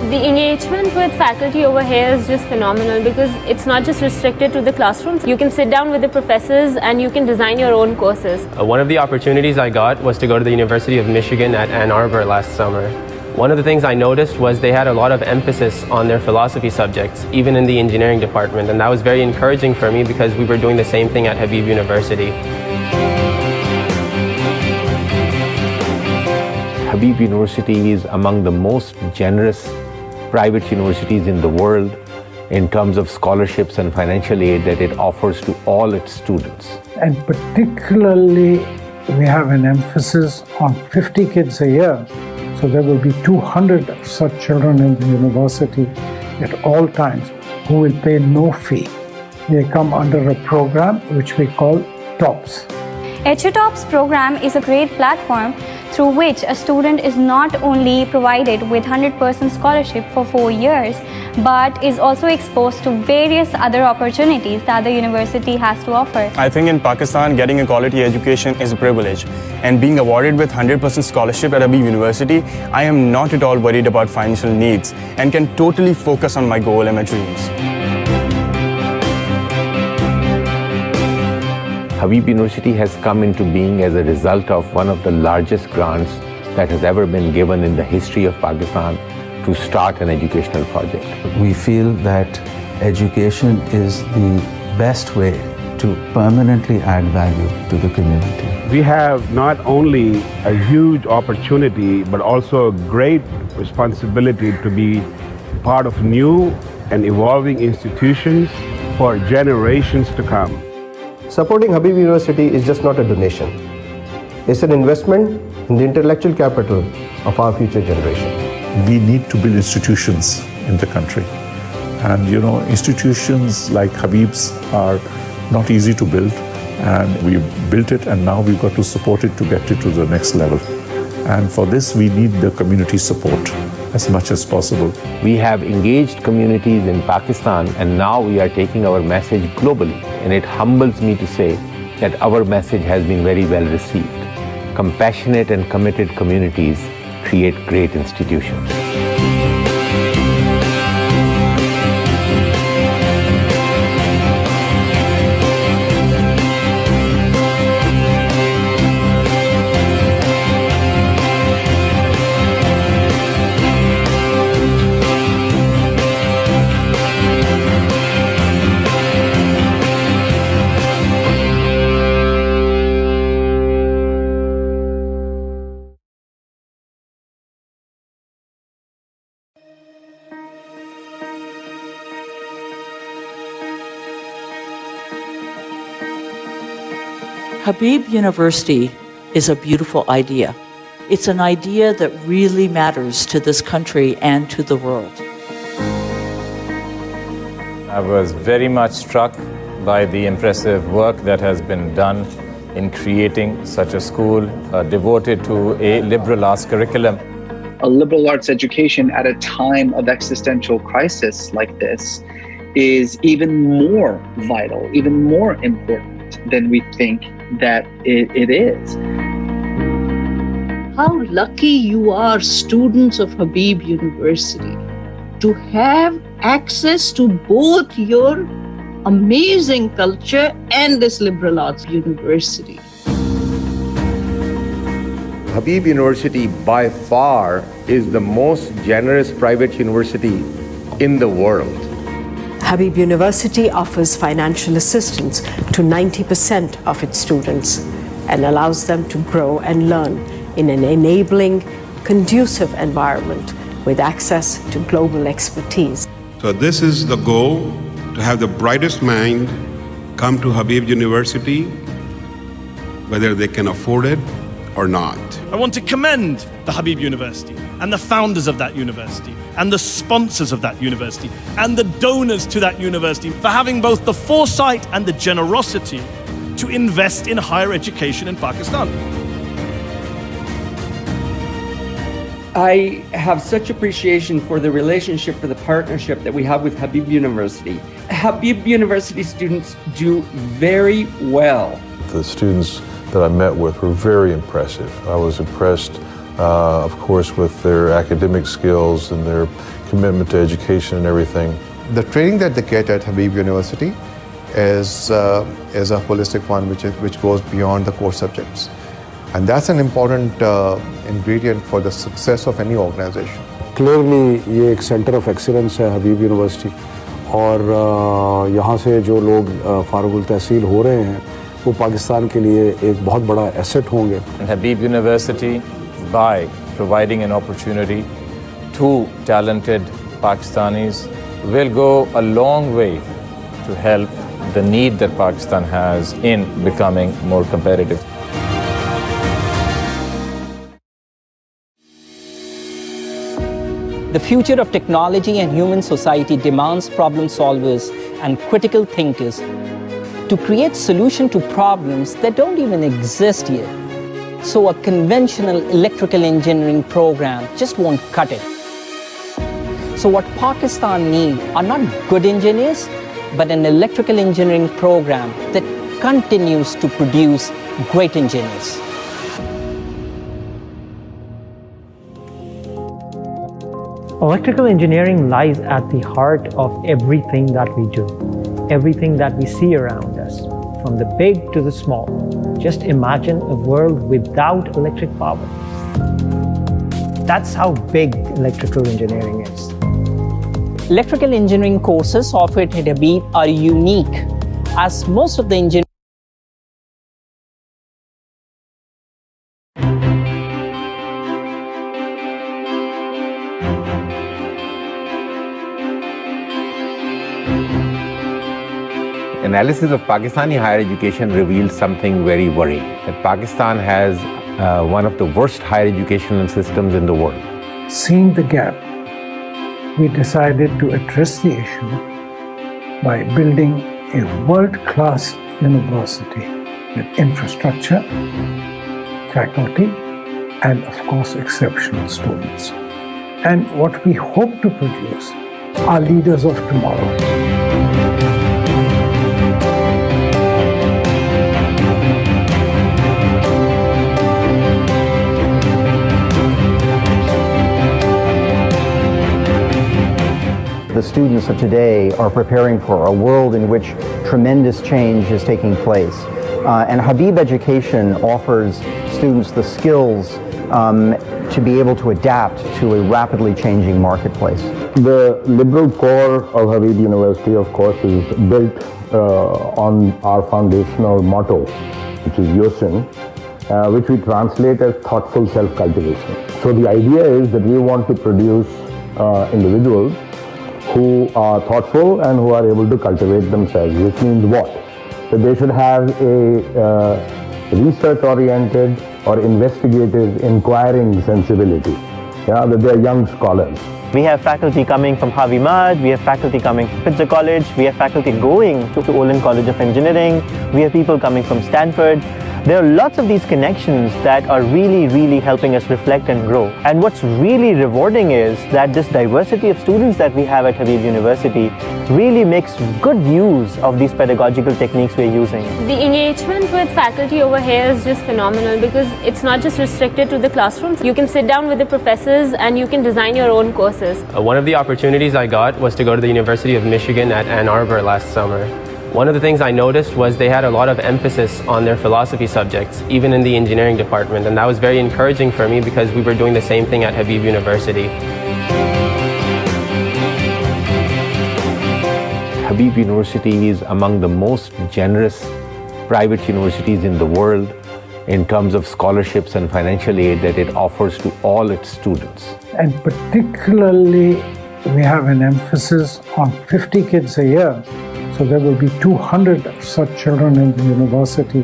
The engagement with faculty over here is just phenomenal because it's not just restricted to the classrooms. You can sit down with the professors and you can design your own courses. One of the opportunities I got was to go to the University of Michigan at Ann Arbor last summer. One of the things I noticed was they had a lot of emphasis on their philosophy subjects, even in the engineering department, and that was very encouraging for me because we were doing the same thing at Habib University. Habib University is among the most generous private universities in the world in terms of scholarships and financial aid that it offers to all its students. And particularly, we have an emphasis on 50 kids a year. So there will be 200 of such children in the university at all times who will pay no fee. They come under a program which we call TOPS. HUTOPS program is a great platform through which a student is not only provided with 100% scholarship for 4 years, but is also exposed to various other opportunities that the university has to offer. I think in Pakistan, getting a quality education is a privilege. And being awarded with 100% scholarship at Habib University, I am not at all worried about financial needs and can totally focus on my goal and my dreams. Habib University has come into being as a result of one of the largest grants that has ever been given in the history of Pakistan to start an educational project. We feel that education is the best way to permanently add value to the community. We have not only a huge opportunity, but also a great responsibility to be part of new and evolving institutions for generations to come. Supporting Habib University is just not a donation. It's an investment in the intellectual capital of our future generation. We need to build institutions in the country. And institutions like Habib's are not easy to build. And we built it, and now we've got to support it to get it to the next level. And for this, we need the community support as much as possible. We have engaged communities in Pakistan, and now we are taking our message globally. And it humbles me to say that our message has been very well received. Compassionate and committed communities create great institutions. Habib University is a beautiful idea. It's an idea that really matters to this country and to the world. I was very much struck by the impressive work that has been done in creating such a school devoted to a liberal arts curriculum. A liberal arts education at a time of existential crisis like this is even more vital, even more important than we think that it is. How lucky you are, students of Habib University, to have access to both your amazing culture and this liberal arts university. Habib University by far is the most generous private university in the world. Habib University offers financial assistance to 90% of its students and allows them to grow and learn in an enabling, conducive environment with access to global expertise. So this is the goal, to have the brightest mind come to Habib University, whether they can afford it or not. I want to commend the Habib University and the founders of that university and the sponsors of that university and the donors to that university for having both the foresight and the generosity to invest in higher education in Pakistan. I have such appreciation for the relationship, for the partnership that we have with Habib University. Habib University students do very well. The students that I met with were very impressive. I was impressed, of course, with their academic skills and their commitment to education and everything. The training that they get at Habib University is a holistic one which goes beyond the core subjects. And that's an important ingredient for the success of any organization. Clearly, ये एक centre of excellence है हबीब university और यहाँ से जो लोग फारुगुल तहसील हो रहे हैं वो पाकिस्तान के लिए एक बहुत बड़ा एसेट होंगे. Habib University, by providing an opportunity to talented Pakistanis, will go a long way to help the need that Pakistan has in becoming more competitive. The future of technology and human society demands problem solvers and critical thinkers to create solutions to problems that don't even exist yet. So a conventional electrical engineering program just won't cut it. So what Pakistan needs are not good engineers, but an electrical engineering program that continues to produce great engineers. Electrical engineering lies at the heart of everything that we do, everything that we see around us, from the big to the small. Just imagine a world without electric power. That's how big electrical engineering is. Electrical engineering courses offered at Habib are unique, as most of the engineering Analysis of Pakistani higher education reveals something very worrying, that Pakistan has one of the worst higher educational systems in the world. Seeing the gap, we decided to address the issue by building a world-class university with infrastructure, faculty, and of course exceptional students. And what we hope to produce are leaders of tomorrow. The students of today are preparing for a world in which tremendous change is taking place. And Habib Education offers students the skills to be able to adapt to a rapidly changing marketplace. The liberal core of Habib University, of course, is built on our foundational motto, which is YOSIN, which we translate as thoughtful self-cultivation. So the idea is that we want to produce individuals who are thoughtful and who are able to cultivate themselves, which means what? That they should have a research-oriented or investigative, inquiring sensibility, that they are young scholars. We have faculty coming from Harvey Mudd, we have faculty coming from Pitzer College, we have faculty going to Olin College of Engineering, we have people coming from Stanford. There are lots of these connections that are really helping us reflect and grow. And what's really rewarding is that this diversity of students that we have at Habib University really makes good use of these pedagogical techniques we're using. The engagement with faculty over here is just phenomenal because it's not just restricted to the classrooms. You can sit down with the professors and you can design your own courses. One of the opportunities I got was to go to the University of Michigan at Ann Arbor last summer. One of the things I noticed was they had a lot of emphasis on their philosophy subjects, even in the engineering department, and that was very encouraging for me because we were doing the same thing at Habib University. Habib University is among the most generous private universities in the world in terms of scholarships and financial aid that it offers to all its students. And particularly, we have an emphasis on 50 kids a year. So there will be 200 such children in the university.